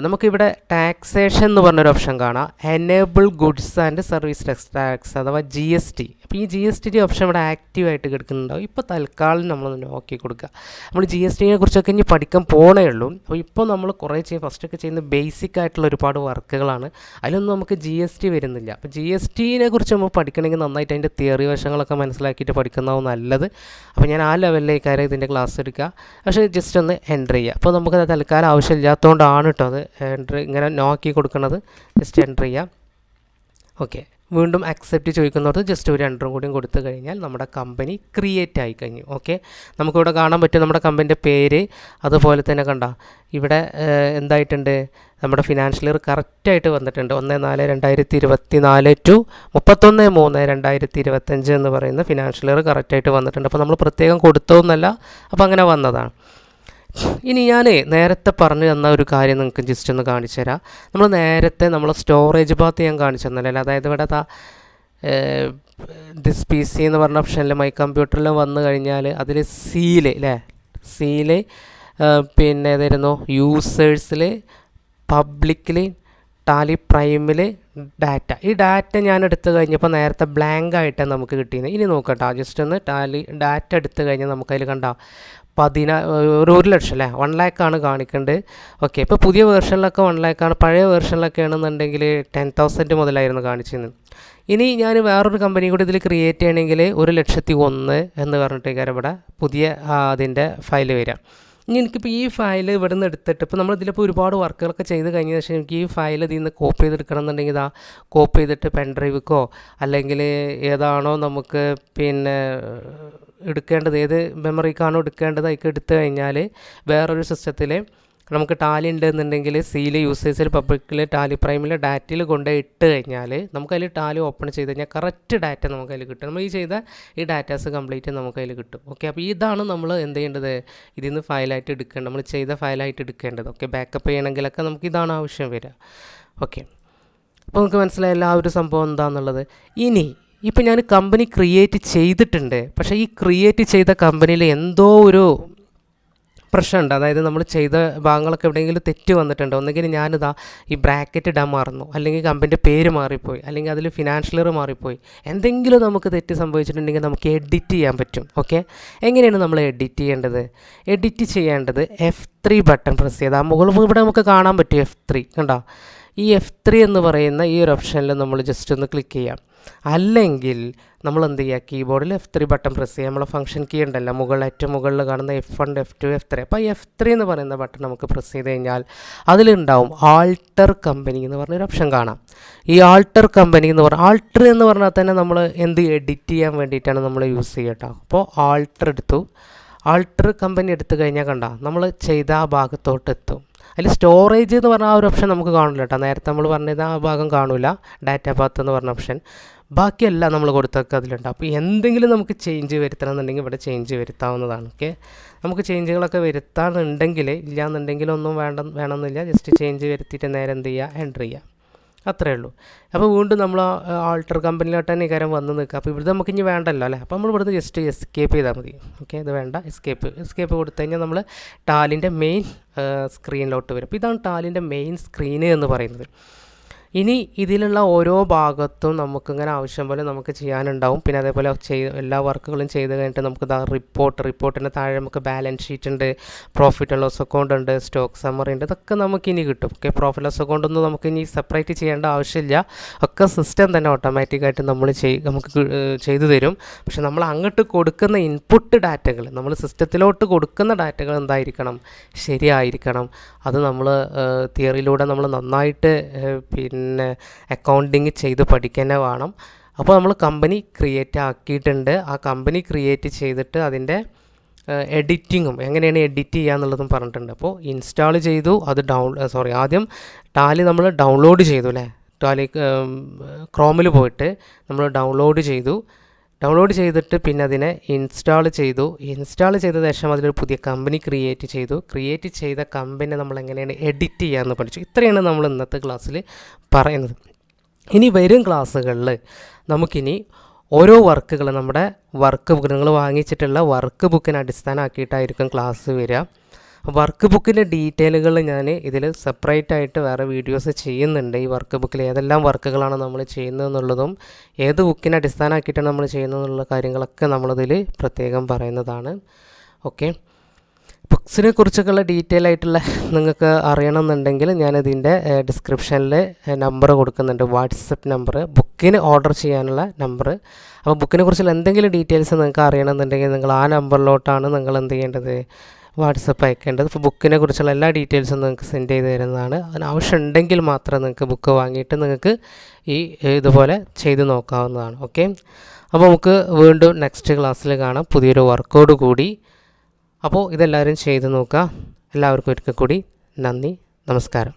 [SPEAKER 1] നമുക്കിവിടെ ടാക്സേഷൻ എന്ന് പറഞ്ഞൊരു ഓപ്ഷൻ കാണാം. Enable goods and service tax അഥവാ GST. അപ്പോൾ ഈ GST ഓപ്ഷൻ ഇവിടെ ആക്റ്റീവായിട്ട് കിടക്കുന്നുണ്ടാവും. ഇപ്പോൾ തൽക്കാലം നമ്മളൊന്ന് നോക്കി കൊടുക്കുക. നമ്മൾ GSTനെ കുറിച്ചൊക്കെ ഇനി പഠിക്കാൻ പോകണേ ഉള്ളൂ. അപ്പോൾ ഇപ്പോൾ നമ്മൾ കുറേ ഫസ്റ്റൊക്കെ ചെയ്യുന്ന ബേസിക് ആയിട്ടുള്ള ഒരുപാട് വർക്കുകളാണ്. അതിലൊന്നും നമുക്ക് GST വരുന്നില്ല. അപ്പോൾ GSTനെ കുറിച്ച് നമ്മൾ പഠിക്കണമെങ്കിൽ നന്നായിട്ട് അതിൻ്റെ തിയറി വശങ്ങളൊക്കെ മനസ്സിലാക്കിയിട്ട് പഠിക്കുന്നതാവും നല്ലത്. അപ്പോൾ ഞാൻ ആ ലെവലിലേക്കാരെ ഇതിൻ്റെ ക്ലാസ് എടുക്കുക. പക്ഷേ ജസ്റ്റ് ഒന്ന് എൻ്റർ ചെയ്യുക. അപ്പോൾ നമുക്കത് തൽക്കാലം ആവശ്യമില്ലാത്തതുകൊണ്ടാണ് കേട്ടോ അത് എൻ്റർ ഇങ്ങനെ നോക്കി കൊടുക്കുന്നത്. ജസ്റ്റ് എൻ്റർ ചെയ്യാം. ഓക്കെ, വീണ്ടും അക്സെപ്റ്റ് ചോദിക്കുന്നവർക്ക് ജസ്റ്റ് ഒരു എൻ്ററും കൂടിയും കൊടുത്തു കഴിഞ്ഞാൽ നമ്മുടെ കമ്പനി ക്രിയേറ്റ് ആയി കഴിഞ്ഞു. ഓക്കെ, നമുക്കിവിടെ കാണാൻ പറ്റും നമ്മുടെ കമ്പനിൻ്റെ പേര്. അതുപോലെ തന്നെ കണ്ട ഇവിടെ എന്തായിട്ടുണ്ട്, നമ്മുടെ ഫിനാൻഷ്യൽ ഇയർ കറക്റ്റായിട്ട് വന്നിട്ടുണ്ട്. 1/4/2024 ടു 31/3/2025 എന്ന് പറയുന്ന ഫിനാൻഷ്യൽ ഇയർ കറക്റ്റായിട്ട് വന്നിട്ടുണ്ട്. അപ്പോൾ നമ്മൾ പ്രത്യേകം കൊടുത്തതൊന്നല്ല, അപ്പോൾ അങ്ങനെ വന്നതാണ്. ഇനി ഞാൻ നേരത്തെ പറഞ്ഞു തന്ന ഒരു കാര്യം നിങ്ങൾക്ക് ജസ്റ്റ് ഒന്ന് കാണിച്ചു തരാം. നമ്മൾ നേരത്തെ സ്റ്റോറേജ് ബാത്ത് ഞാൻ കാണിച്ചു തന്നല്ലേ, അതായത് ഇവിടെ ദിസ് PC എന്ന് പറഞ്ഞ ഓപ്ഷനിൽ മൈ കമ്പ്യൂട്ടറിൽ വന്നു കഴിഞ്ഞാൽ അതിൽ സീല് പിന്നെ ഏതായിരുന്നു യൂസേഴ്സിൽ, പബ്ലിക്കിൽ, ടാലി പ്രൈമിൽ ഡാറ്റ. ഈ ഡാറ്റ ഞാൻ എടുത്തു കഴിഞ്ഞപ്പോൾ നേരത്തെ ബ്ലാങ്ക് ആയിട്ടാണ് നമുക്ക് കിട്ടിയത്. ഇനി നോക്കട്ടോ, ജസ്റ്റ് ഒന്ന് ഡാറ്റ എടുത്തു കഴിഞ്ഞാൽ നമുക്കതിൽ കണ്ട 1 ലക്ഷം അല്ലേ, 1 lakh കാണിക്കേണ്ടത്. ഓക്കെ, ഇപ്പോൾ പുതിയ വേർഷനിലൊക്കെ 1 lakh, പഴയ വേർഷനിലൊക്കെ ആണെന്നുണ്ടെങ്കിൽ 10,000 മുതലായിരുന്നു കാണിച്ചിരുന്നത്. ഇനി ഞാൻ വേറൊരു കമ്പനി കൂടി ഇതിൽ ക്രിയേറ്റ് ചെയ്യണമെങ്കിൽ 1,01,000 എന്ന് പറഞ്ഞിട്ടേക്കാരം ഇവിടെ പുതിയ അതിൻ്റെ ഫയൽ വരിക. ഇനി എനിക്കിപ്പോൾ ഈ ഫയൽ ഇവിടെ നിന്ന് എടുത്തിട്ട് ഇപ്പോൾ നമ്മളിതിലിപ്പോൾ ഒരുപാട് വർക്കുകളൊക്കെ ചെയ്ത് കഴിഞ്ഞ ശേഷം എനിക്ക് ഈ ഫയൽ ഇതിൽ നിന്ന് കോപ്പി ചെയ്തെടുക്കണം എന്നുണ്ടെങ്കിൽ കോപ്പി ചെയ്തിട്ട് പെൻ ഡ്രൈവിക്കോ അല്ലെങ്കിൽ ഏതാണോ നമുക്ക് പിന്നെ എടുക്കേണ്ടത്, ഏത് മെമ്മറിക്കാണോ എടുക്കേണ്ടത് അതിലേക്ക് എടുത്തു കഴിഞ്ഞാൽ വേറൊരു സിസ്റ്റത്തിൽ നമുക്ക് ടാലി ഉണ്ടെന്നുണ്ടെങ്കിൽ സീല്, യൂസേഴ്സിൽ, പബ്ലിക്കിൽ, ടാലി പ്രൈമിൽ ഡാറ്റയിൽ കൊണ്ടുപോയി ഇട്ട് കഴിഞ്ഞാൽ നമുക്കതിൽ ടാലി ഓപ്പൺ ചെയ്ത് കഴിഞ്ഞാൽ കറക്റ്റ് ഡാറ്റ നമുക്കതിൽ കിട്ടും. നമ്മൾ ഈ ചെയ്ത ഈ ഡാറ്റാസ് കംപ്ലീറ്റ് നമുക്കതിൽ കിട്ടും. ഓക്കെ, അപ്പോൾ ഇതാണ് നമ്മൾ എന്ത് ചെയ്യേണ്ടത്, ഇതിൽ നിന്ന് ഫയലായിട്ട് എടുക്കേണ്ടത്, നമ്മൾ ചെയ്ത ഫയലായിട്ട് എടുക്കേണ്ടത്. ഓക്കെ, ബാക്കപ്പ് ചെയ്യണമെങ്കിലൊക്കെ നമുക്ക് ഇതാണ് ആവശ്യം വരിക. ഓക്കെ, അപ്പോൾ നമുക്ക് മനസ്സിലായില്ല ആ ഒരു സംഭവം എന്താണെന്നുള്ളത്. ഇനി ഇപ്പോൾ ഞാൻ കമ്പനി ക്രിയേറ്റ് ചെയ്തിട്ടുണ്ട്, പക്ഷേ ഈ ക്രിയേറ്റ് ചെയ്ത കമ്പനിയിൽ എന്തോ ഒരു പ്രശ്നമുണ്ട്. അതായത് നമ്മൾ ചെയ്ത ഭാഗങ്ങളൊക്കെ എവിടെയെങ്കിലും തെറ്റ് വന്നിട്ടുണ്ട്. ഒന്നെങ്കിൽ ഞാനിതാ ഈ ബ്രാക്കറ്റ് ഇടാൻ മറന്നു, അല്ലെങ്കിൽ കമ്പനിൻ്റെ പേര് മാറിപ്പോയി, അല്ലെങ്കിൽ അതിൽ ഫിനാൻഷ്യൽ ഇയർ മാറിപ്പോയി, എന്തെങ്കിലും നമുക്ക് തെറ്റ് സംഭവിച്ചിട്ടുണ്ടെങ്കിൽ നമുക്ക് എഡിറ്റ് ചെയ്യാൻ പറ്റും. ഓക്കെ, എങ്ങനെയാണ് നമ്മൾ എഡിറ്റ് ചെയ്യേണ്ടത്? എഡിറ്റ് ചെയ്യേണ്ടത് F3 ബട്ടൺ പ്രസ് ചെയ്താൽ മുകളിൽ ഇവിടെ നമുക്ക് കാണാൻ പറ്റും F3 കണ്ടോ. ഈ F3 എന്ന് പറയുന്ന ഈ ഒരു ഓപ്ഷനിൽ നമ്മൾ ജസ്റ്റ് ഒന്ന് ക്ലിക്ക് ചെയ്യാം. അല്ലെങ്കിൽ നമ്മൾ എന്ത് ചെയ്യുക, കീബോർഡിൽ F3 ബട്ടൺ പ്രസ് ചെയ്യുക. നമ്മളെ ഫംഗ്ഷൻ കീ ഉണ്ടല്ലോ ഏറ്റവും മുകളിൽ കാണുന്ന F1, F2, F3. അപ്പോൾ F3 എന്ന് പറയുന്ന ബട്ടൺ നമുക്ക് പ്രസ് ചെയ്ത് കഴിഞ്ഞാൽ അതിലുണ്ടാവും ആൾട്ടർ കമ്പനി എന്ന് പറഞ്ഞൊരു ഓപ്ഷൻ കാണാം. ഈ ആൾട്ടർ കമ്പനി എന്ന് പറഞ്ഞാൽ, ആൾട്ടർ എന്ന് പറഞ്ഞാൽ തന്നെ നമ്മൾ എന്ത് എഡിറ്റ് ചെയ്യാൻ വേണ്ടിയിട്ടാണ് നമ്മൾ യൂസ് ചെയ്യുക. അപ്പോൾ ആൾട്ടർ എടുത്തു. ആൾട്ടർ കമ്പനി എടുത്തു കഴിഞ്ഞാൽ കണ്ട നമ്മൾ ചെയ്ത ആ ഭാഗത്തോട്ട് എത്തും. അതിൽ സ്റ്റോറേജ് എന്ന് പറഞ്ഞ ആ ഒരു ഓപ്ഷൻ നമുക്ക് കാണില്ല കേട്ടോ. നേരത്തെ നമ്മൾ പറഞ്ഞത് ആ ഭാഗം കാണില്ല, ഡാറ്റ പാത്ത് എന്ന് പറഞ്ഞ ഓപ്ഷൻ. ബാക്കിയെല്ലാം നമ്മൾ കൊടുത്തൊക്കെ അതിലുണ്ട്. അപ്പോൾ എന്തെങ്കിലും നമുക്ക് ചേഞ്ച് വരുത്തണം എന്നുണ്ടെങ്കിൽ ഇവിടെ ചേഞ്ച് വരുത്താവുന്നതാണ്. ഓക്കെ, നമുക്ക് ചേഞ്ചുകളൊക്കെ വരുത്താനുണ്ടെങ്കിൽ, ഇല്ലയെന്നുണ്ടെങ്കിൽ ഒന്നും വേണമെന്നില്ല. ജസ്റ്റ് ചേഞ്ച് വരുത്തിയിട്ട് നേരെ എന്ത് ചെയ്യുക, എൻ്റർ ചെയ്യുക, അത്രയേ ഉള്ളൂ. അപ്പോൾ വീണ്ടും നമ്മൾ ആൾട്ടർ കമ്പനിയിലോട്ട് തന്നെ ഈ കാര്യം വന്ന് നിൽക്കുക. അപ്പോൾ ഇവിടുത്തെ നമുക്ക് ഇനി വേണ്ടല്ലോ അല്ലേ. അപ്പോൾ നമ്മൾ ഇവിടുന്ന് ജസ്റ്റ് എസ്കേപ്പ് ചെയ്താൽ മതി. ഓക്കെ, ഇത് വേണ്ട, എസ്കേപ്പ് കൊടുത്തു കഴിഞ്ഞാൽ നമ്മൾ ടാലിൻ്റെ മെയിൻ സ്ക്രീനിലോട്ട് വരും. അപ്പോൾ ഇതാണ് ടാലിൻ്റെ മെയിൻ സ്ക്രീന് എന്ന് പറയുന്നത്. ഇനി ഇതിലുള്ള ഓരോ ഭാഗത്തും നമുക്കിങ്ങനെ ആവശ്യം പോലെ നമുക്ക് ചെയ്യാനുണ്ടാവും. പിന്നെ അതേപോലെ എല്ലാ വർക്കുകളും ചെയ്ത് കഴിഞ്ഞിട്ട് നമുക്ക് റിപ്പോർട്ടിന് താഴെ നമുക്ക് ബാലൻസ് ഷീറ്റ് ഉണ്ട്, പ്രോഫിറ്റ് ആൻഡ് ലോസ് അക്കൗണ്ട് ഉണ്ട്, സ്റ്റോക്ക് സമ്മറി ഉണ്ട്. ഇതൊക്കെ നമുക്കിനി കിട്ടും. ഓക്കെ, പ്രോഫിറ്റ് ലോസ് അക്കൗണ്ടൊന്നും നമുക്കിനി സെപ്പറേറ്റ് ചെയ്യേണ്ട ആവശ്യമില്ല. ഒക്കെ സിസ്റ്റം തന്നെ ഓട്ടോമാറ്റിക്കായിട്ട് നമുക്ക് ചെയ്തു തരും. പക്ഷെ നമ്മൾ അങ്ങോട്ട് കൊടുക്കുന്ന ഇൻപുട്ട് ഡാറ്റകൾ, നമ്മൾ സിസ്റ്റത്തിലോട്ട് കൊടുക്കുന്ന ഡാറ്റകൾ എന്തായിരിക്കണം, ശരിയായിരിക്കണം. അത് നമ്മൾ തിയറിയിലൂടെ നമ്മൾ നന്നായിട്ട് പിന്നെ അക്കൗണ്ടിങ് ചെയ്ത് പഠിക്കാൻ വേണം. അപ്പോൾ നമ്മൾ കമ്പനി ക്രിയേറ്റ് ആക്കിയിട്ടുണ്ട്. ആ കമ്പനി ക്രിയേറ്റ് ചെയ്തിട്ട് അതിൻ്റെ എഡിറ്റിങ്ങും എങ്ങനെയാണ് എഡിറ്റ് ചെയ്യുക എന്നുള്ളതും പറഞ്ഞിട്ടുണ്ട്. അപ്പോൾ ഇൻസ്റ്റാൾ ചെയ്തു, അത് ആദ്യം ടാലി നമ്മൾ ഡൗൺലോഡ് ചെയ്തു അല്ലേ. ടാലി ക്രോമിൽ പോയിട്ട് നമ്മൾ ഡൗൺലോഡ് ചെയ്തിട്ട് പിന്നെ അതിനെ ഇൻസ്റ്റാൾ ചെയ്ത ശേഷം അതിലൊരു പുതിയ കമ്പനി ക്രിയേറ്റ് ചെയ്ത കമ്പനി നമ്മൾ എങ്ങനെയാണ് എഡിറ്റ് ചെയ്യാമെന്ന് പഠിച്ചു. ഇത്രയാണ് നമ്മൾ ഇന്നത്തെ ക്ലാസ്സിൽ പറയുന്നത്. ഇനി വരും ക്ലാസ്സുകളിൽ നമുക്കിനി ഓരോ വർക്കുകൾ, നമ്മുടെ വർക്ക് ബുക്ക്, നിങ്ങൾ വാങ്ങിച്ചിട്ടുള്ള വർക്ക് ബുക്കിനെ അടിസ്ഥാനമാക്കിയിട്ടായിരിക്കും ക്ലാസ് വരിക. വർക്ക് ബുക്കിൻ്റെ ഡീറ്റെയിലുകൾ ഞാൻ ഇതിൽ സെപ്പറേറ്റ് ആയിട്ട് വേറെ വീഡിയോസ് ചെയ്യുന്നുണ്ട്. ഈ വർക്ക് ബുക്കിൽ ഏതെല്ലാം വർക്കുകളാണ് നമ്മൾ ചെയ്യുന്നതെന്നുള്ളതും ഏത് ബുക്കിനെ അടിസ്ഥാനമാക്കിയിട്ടാണ് നമ്മൾ ചെയ്യുന്നതെന്നുള്ള കാര്യങ്ങളൊക്കെ നമ്മളതിൽ പ്രത്യേകം പറയുന്നതാണ്. ഓക്കെ, ബുക്സിനെ കുറിച്ചൊക്കെയുള്ള ഡീറ്റെയിൽ ആയിട്ടുള്ള നിങ്ങൾക്ക് അറിയണമെന്നുണ്ടെങ്കിൽ ഞാനതിൻ്റെ ഡിസ്ക്രിപ്ഷനിൽ നമ്പർ കൊടുക്കുന്നുണ്ട്, വാട്സപ്പ് നമ്പർ, ബുക്കിന് ഓർഡർ ചെയ്യാനുള്ള നമ്പർ. അപ്പോൾ ബുക്കിനെ കുറിച്ചുള്ള എന്തെങ്കിലും ഡീറ്റെയിൽസ് നിങ്ങൾക്ക് അറിയണമെന്നുണ്ടെങ്കിൽ നിങ്ങൾ ആ നമ്പറിലോട്ടാണ് നിങ്ങൾ എന്ത് ചെയ്യേണ്ടത്, വാട്സപ്പ് അയക്കേണ്ടത്. ഇപ്പോൾ ബുക്കിനെ കുറിച്ചുള്ള എല്ലാ ഡീറ്റെയിൽസും നിങ്ങൾക്ക് സെൻഡ് ചെയ്ത് തരുന്നതാണ്. അതിനാവശ്യമുണ്ടെങ്കിൽ മാത്രം നിങ്ങൾക്ക് ബുക്ക് വാങ്ങിയിട്ട് നിങ്ങൾക്ക് ഇതുപോലെ ചെയ്ത് നോക്കാവുന്നതാണ്. ഓക്കെ, അപ്പോൾ നമുക്ക് വീണ്ടും നെക്സ്റ്റ് ക്ലാസ്സിൽ കാണാം പുതിയൊരു വർക്കോട് കൂടി. അപ്പോൾ ഇതെല്ലാവരും ചെയ്ത് നോക്കുക. എല്ലാവർക്കും ഒരിക്കൽ കൂടി നന്ദി, നമസ്കാരം.